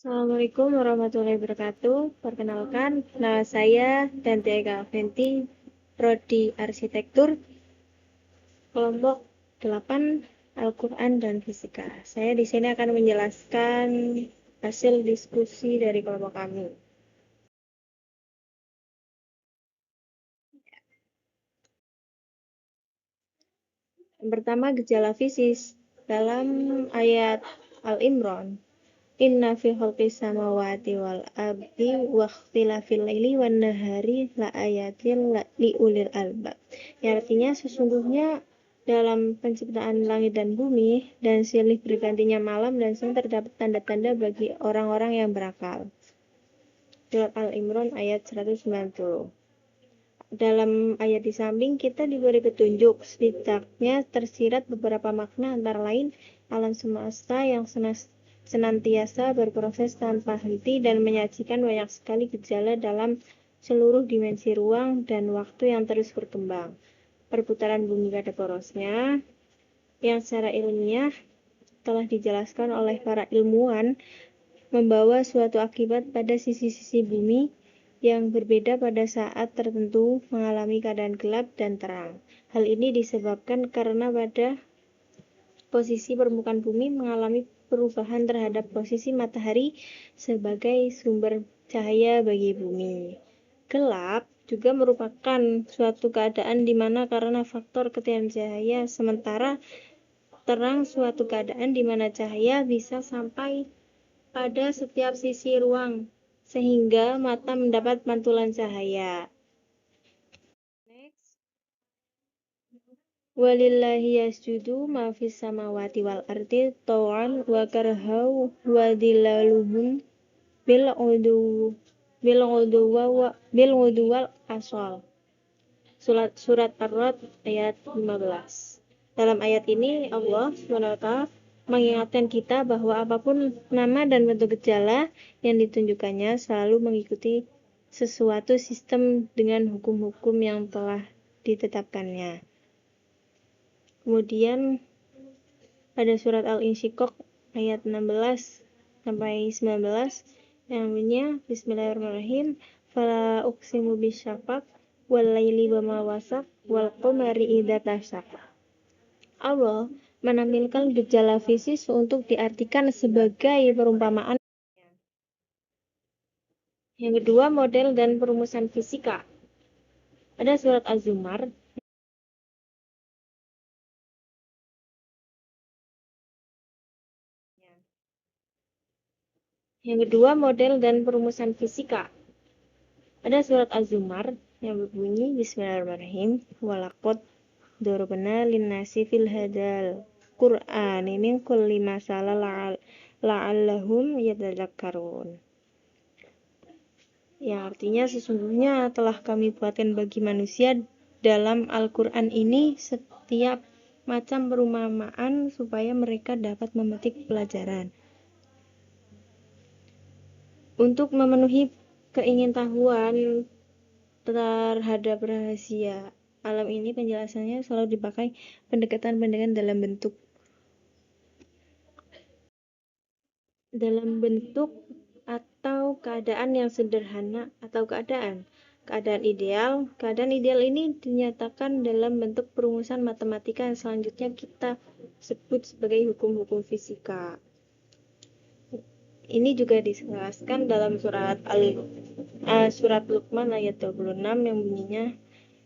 Assalamualaikum warahmatullahi wabarakatuh. Perkenalkan, nama saya Dantiega Aventi, Prodi Arsitektur, kelompok 8 Al-Quran dan Fisika. Saya di sini akan menjelaskan hasil diskusi dari kelompok kami. Yang pertama, gejala fisis. Dalam ayat Al-Imran, Inna fi khalqis samawati wal ardi wa ikhtilafil laili wan nahari la ayatin li ulil albab. Yang artinya sesungguhnya dalam penciptaan langit dan bumi dan silih bergantinya malam dan siang terdapat tanda-tanda bagi orang-orang yang berakal. Surat Al-Imran ayat 190. Dalam ayat di samping kita diberi petunjuk, setidaknya tersirat beberapa makna antara lain alam semesta yang senantiasa berproses tanpa henti dan menyajikan banyak sekali gejala dalam seluruh dimensi ruang dan waktu yang terus berkembang. Perputaran bumi pada porosnya yang secara ilmiah telah dijelaskan oleh para ilmuwan membawa suatu akibat pada sisi-sisi bumi yang berbeda pada saat tertentu mengalami keadaan gelap dan terang. Hal ini disebabkan karena pada posisi permukaan bumi mengalami perubahan terhadap posisi matahari sebagai sumber cahaya bagi bumi. Gelap juga merupakan suatu keadaan di mana karena faktor ketiadaan cahaya, sementara terang suatu keadaan di mana cahaya bisa sampai pada setiap sisi ruang sehingga mata mendapat pantulan cahaya. Next. Walillahi yasjudu ma fis samawati wal ardi taw'an wa karhau wa dilaluhum bil uduwal asal. Surat Ar-Ra'd ayat 15. Dalam ayat ini Allah SWT mengingatkan kita bahwa apapun nama dan bentuk gejala yang ditunjukkannya selalu mengikuti sesuatu sistem dengan hukum-hukum yang telah ditetapkannya. Kemudian pada surat Al-Insyiqaq ayat 16 sampai 19 yang bunyinya Bismillahirrahmanirrahim, fala uqsimu bisyafaq wal laili wama wasaq wal qamari idza tasaq. Allah menampilkan gejala fisis untuk diartikan sebagai perumpamaan. Yang kedua, model dan perumusan fisika. Ada surat Az-Zumar. Yang kedua, model dan perumusan fisika. Ada surat Az-Zumar yang berbunyi Bismillahirrahmanirrahim. Walaqad darabna linnasi fil hadal Qur'ani min kulli masalah la'allahum yatadzakkarun. Yang artinya sesungguhnya telah kami buatkan bagi manusia dalam Al-Quran ini setiap macam perumpamaan supaya mereka dapat memetik pelajaran. Untuk memenuhi keingintahuan terhadap rahasia alam ini, penjelasannya selalu dipakai pendekatan-pendekatan dalam bentuk atau keadaan yang sederhana atau keadaan ideal ini dinyatakan dalam bentuk perumusan matematika yang selanjutnya kita sebut sebagai hukum-hukum fisika. Ini juga dijelaskan dalam surat Luqman ayat 26 yang bunyinya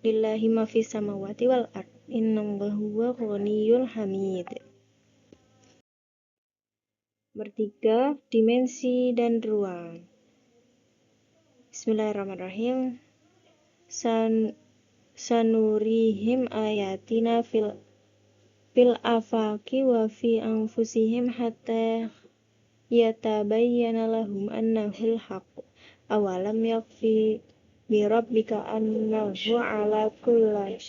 lillahi ma fis samawati wal ard innallaha huwa ghaniyyul hamid. Bertiga, dimensi dan ruang. Bismillahirrahmanirrahim. Sanurihim ayatina fil afaqi wa fi anfusihim hatta yatabayyana lahum annahul haqq. Awalam yakfi bi rabbika annahu ala kulli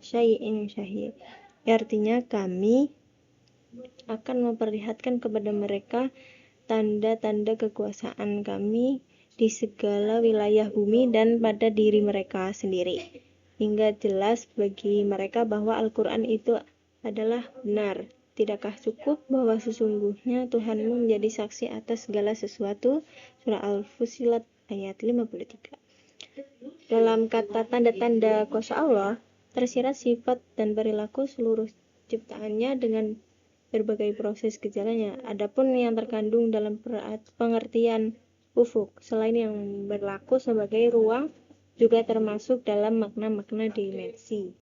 syai'in syahid. Artinya kami akan memperlihatkan kepada mereka tanda-tanda kekuasaan kami di segala wilayah bumi dan pada diri mereka sendiri, hingga jelas bagi mereka bahwa Al-Quran itu adalah benar. Tidakkah cukup bahwa sesungguhnya Tuhanmu menjadi saksi atas segala sesuatu? Surah Al-Fussilat ayat 53. Dalam kata tanda-tanda kuasa Allah, tersirat sifat dan perilaku seluruh ciptaannya dengan berbagai proses gejalanya. Adapun yang terkandung dalam pengertian ufuk, selain yang berlaku sebagai ruang, juga termasuk dalam makna-makna dimensi.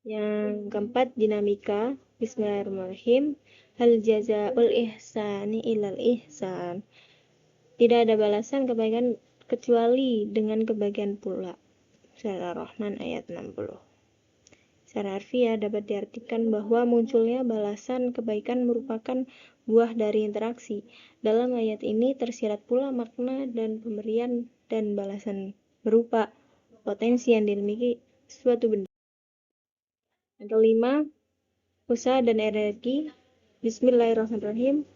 Yang keempat, dinamika. Bismillahirrahmanirrahim. Hal jazaa'ul ihsani ilal ihsan. Tidak ada balasan kebaikan kecuali dengan kebaikan pula. Surah Ar-Rahman ayat 60. Secara harfiah dapat diartikan bahwa munculnya balasan kebaikan merupakan buah dari interaksi. Dalam ayat ini tersirat pula makna dan pemberian dan balasan berupa potensi yang dimiliki suatu benda. Yang kelima, usaha dan energi. Bismillahirrahmanirrahim.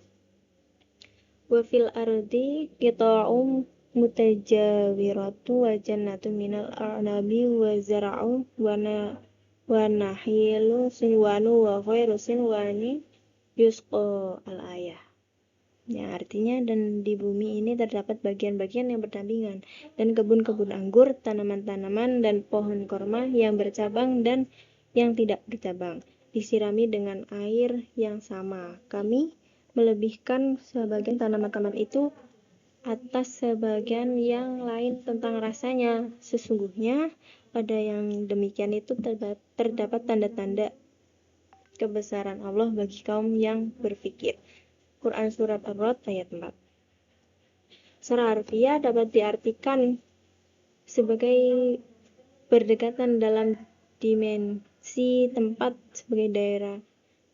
Wa fil ardi qita'um mutajawiratu wa jannatu minal a'nabi wa zara'u wa nahilu sinwanu wa ghairu sinwani yusqa al-ayah. Yang artinya, dan di bumi ini terdapat bagian-bagian yang berdampingan, dan kebun-kebun anggur, tanaman-tanaman, dan pohon korma yang bercabang dan yang tidak bercabang, disirami dengan air yang sama. Kami melebihkan sebagian tanaman-tanaman itu atas sebagian yang lain tentang rasanya. Sesungguhnya pada yang demikian itu terdapat tanda-tanda kebesaran Allah bagi kaum yang berpikir. Quran Surat Ar-Ra'd ayat 4. Secara harfiah dapat diartikan sebagai berdekatan dalam dimensi tempat sebagai daerah,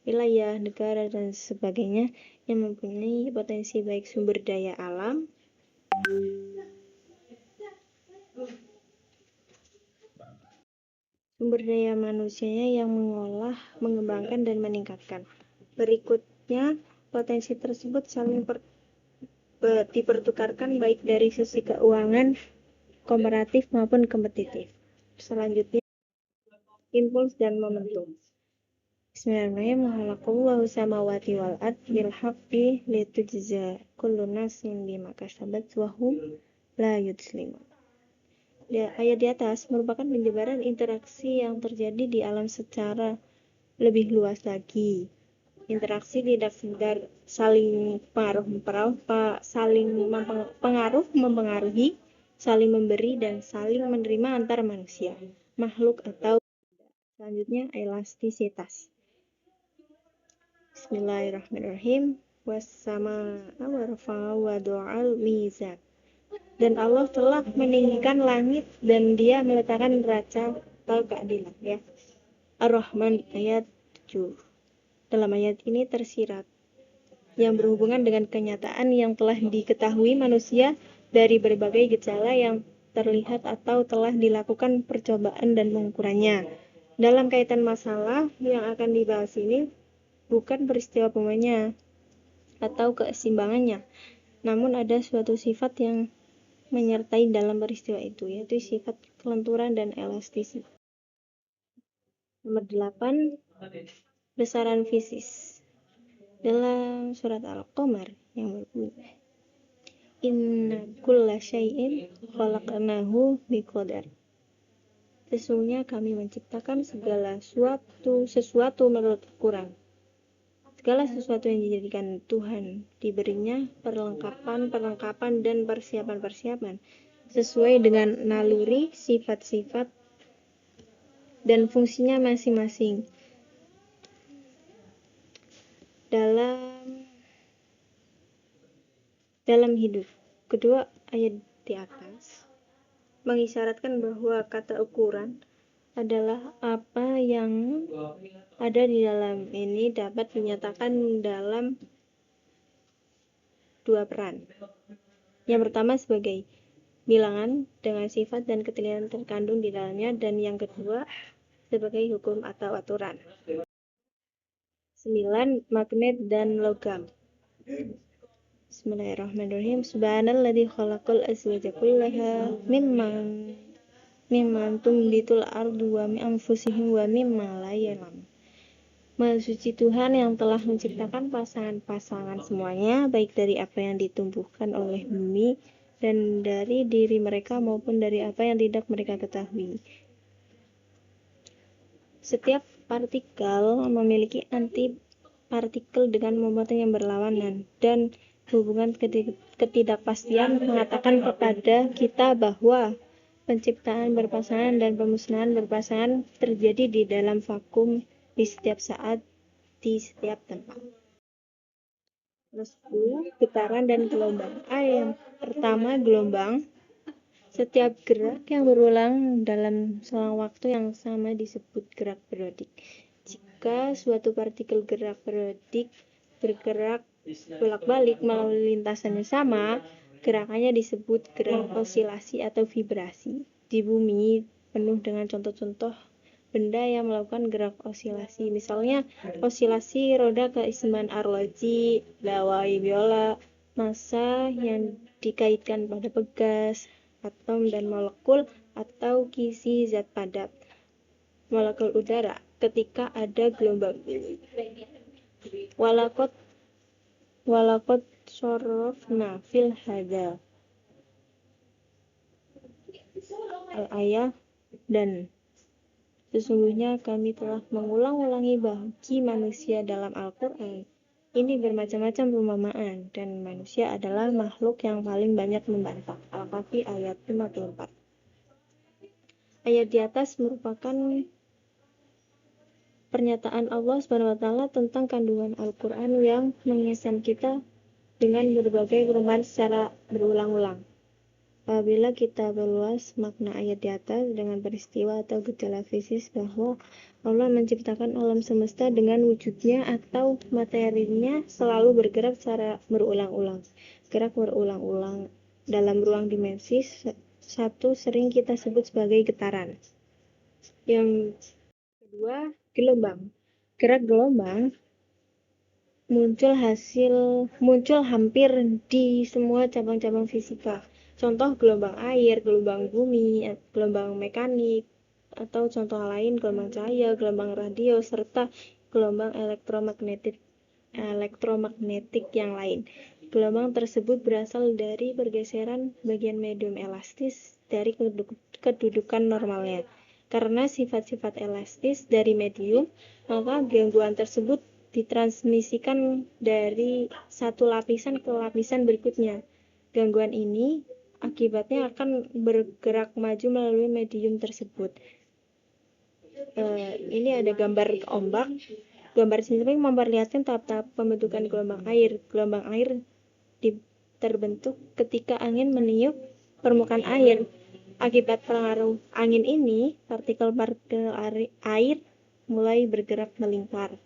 wilayah, negara, dan sebagainya yang mempunyai potensi baik sumber daya alam, sumber daya manusianya yang mengolah, mengembangkan, dan meningkatkan. Berikutnya, potensi tersebut saling dipertukarkan baik dari sisi keuangan, komparatif maupun kompetitif. Selanjutnya, impuls dan momentum. Bismillahirrahmanirrahim. Khalaqallahu samawati wal ard bil haqqi litujza kullu nafsin bima kasabat wa hum la yuzlamun. Ayat di atas merupakan penjabaran interaksi yang terjadi di alam secara lebih luas lagi. Interaksi tidak sekedar saling mempengaruhi, saling memberi, dan saling menerima antar manusia, makhluk, atau selanjutnya elastisitas. Bismillahirrahmanirrahim. Was-samaa'a warfa'a wa du'al mizan. Dan Allah telah meninggikan langit dan Dia meletakkan neraca atau keadilan, ya. Ar-Rahman ayat 7. Dalam ayat ini tersirat yang berhubungan dengan kenyataan yang telah diketahui manusia dari berbagai gejala yang terlihat atau telah dilakukan percobaan dan pengukurannya. Dalam kaitan masalah yang akan dibahas ini, bukan peristiwa pemanya atau keseimbangannya, namun ada suatu sifat yang menyertai dalam peristiwa itu, yaitu sifat kelenturan dan elastisitas. Nomor 8, besaran fisis. Dalam surat Al-Qamar yang berbunyi, Inna kulla syai'in khalaqnahu biqadar. Sesungguhnya kami menciptakan segala sesuatu menurut ukuran. Segala sesuatu yang dijadikan Tuhan diberinya perlengkapan dan persiapan sesuai dengan naluri, sifat-sifat, dan fungsinya masing-masing. Dalam hidup. Kedua ayat di atas mengisyaratkan bahwa kata ukuran adalah apa yang ada di dalam ini dapat dinyatakan dalam dua peran. Yang pertama sebagai bilangan dengan sifat dan ketelian terkandung di dalamnya, dan yang kedua sebagai hukum atau aturan. 9. Magnet dan logam. Bismillahirrahmanirrahim. Subhanalladzi khalaqal azwaja kullaha mimman tumbitul ardu wa min anfusihim wa mimma la ya'lamun. Maha suci Tuhan yang telah menciptakan pasangan-pasangan semuanya, baik dari apa yang ditumbuhkan oleh bumi dan dari diri mereka maupun dari apa yang tidak mereka ketahui. Setiap partikel memiliki antipartikel dengan momentum yang berlawanan, dan hubungan ketidakpastian mengatakan kepada kita bahwa penciptaan berpasangan dan pemusnahan berpasangan terjadi di dalam vakum di setiap saat, di setiap tempat. Terus 10, getaran dan gelombang. Yang pertama, gelombang. Setiap gerak yang berulang dalam selang waktu yang sama disebut gerak periodik. Jika suatu partikel gerak periodik bergerak bolak-balik melalui lintasan yang sama, gerakannya disebut gerak osilasi atau vibrasi. Di bumi penuh dengan contoh-contoh benda yang melakukan gerak osilasi, misalnya osilasi roda keseimbangan arloji, lawai biola, massa yang dikaitkan pada pegas, atom dan molekul atau kisi zat padat, molekul udara ketika ada gelombang. Walakot sorofna fil hada al-ayah, dan sesungguhnya kami telah mengulang-ulangi bagi manusia dalam Al-Quran ini bermacam-macam perumpamaan, dan manusia adalah makhluk yang paling banyak membantah. Al-Kahfi ayat 54. Ayat di atas merupakan pernyataan Allah SWT tentang kandungan Al-Quran yang mengingatkan kita dengan berbagai perumpamaan secara berulang-ulang. Apabila kita berluas makna ayat di atas dengan peristiwa atau gejala fisik bahwa Allah menciptakan alam semesta dengan wujudnya atau materinya selalu bergerak secara berulang-ulang. Gerak berulang-ulang dalam ruang dimensi satu sering kita sebut sebagai getaran. Yang kedua, gelombang. Gerak gelombang muncul hampir di semua cabang-cabang fisika. Contoh gelombang air, gelombang bumi, gelombang mekanik, atau contoh lain gelombang cahaya, gelombang radio, serta gelombang elektromagnetik yang lain. Gelombang tersebut berasal dari pergeseran bagian medium elastis dari kedudukan normalnya. Karena sifat-sifat elastis dari medium, maka gangguan tersebut ditransmisikan dari satu lapisan ke lapisan berikutnya. Gangguan ini akibatnya akan bergerak maju melalui medium tersebut. Ini ada gambar ombak. Gambar sini memperlihatkan tahap-tahap pembentukan gelombang air. Gelombang air terbentuk ketika angin meniup permukaan air. Akibat pengaruh angin ini, partikel-partikel air mulai bergerak melingkar.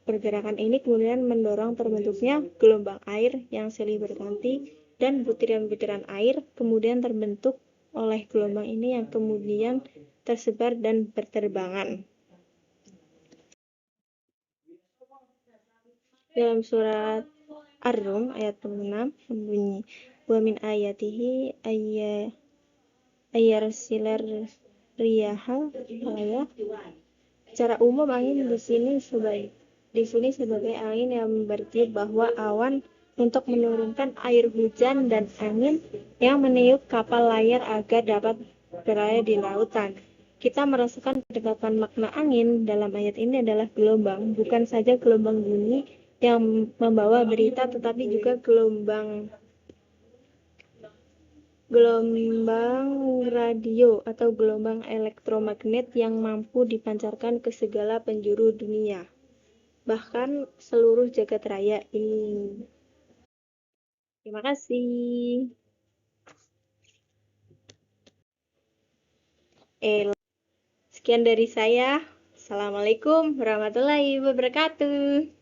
Pergerakan ini kemudian mendorong terbentuknya gelombang air yang silih berganti, dan butiran-butiran air kemudian terbentuk oleh gelombang ini yang kemudian tersebar dan berterbangan. Dalam surat Ar-Rum ayat 6 berbunyi, wa min ayatihi ayyarsilar riyaha. Secara umum angin di sini sebagai angin yang bertiup bahwa awan untuk menurunkan air hujan dan angin yang meniup kapal layar agar dapat berlayar di lautan. Kita merasakan kedekatan makna angin dalam ayat ini adalah gelombang, bukan saja gelombang bunyi yang membawa berita, tetapi juga gelombang radio atau gelombang elektromagnet yang mampu dipancarkan ke segala penjuru dunia, bahkan seluruh jagat raya ini. Terima kasih. Sekian dari saya. Assalamualaikum warahmatullahi wabarakatuh.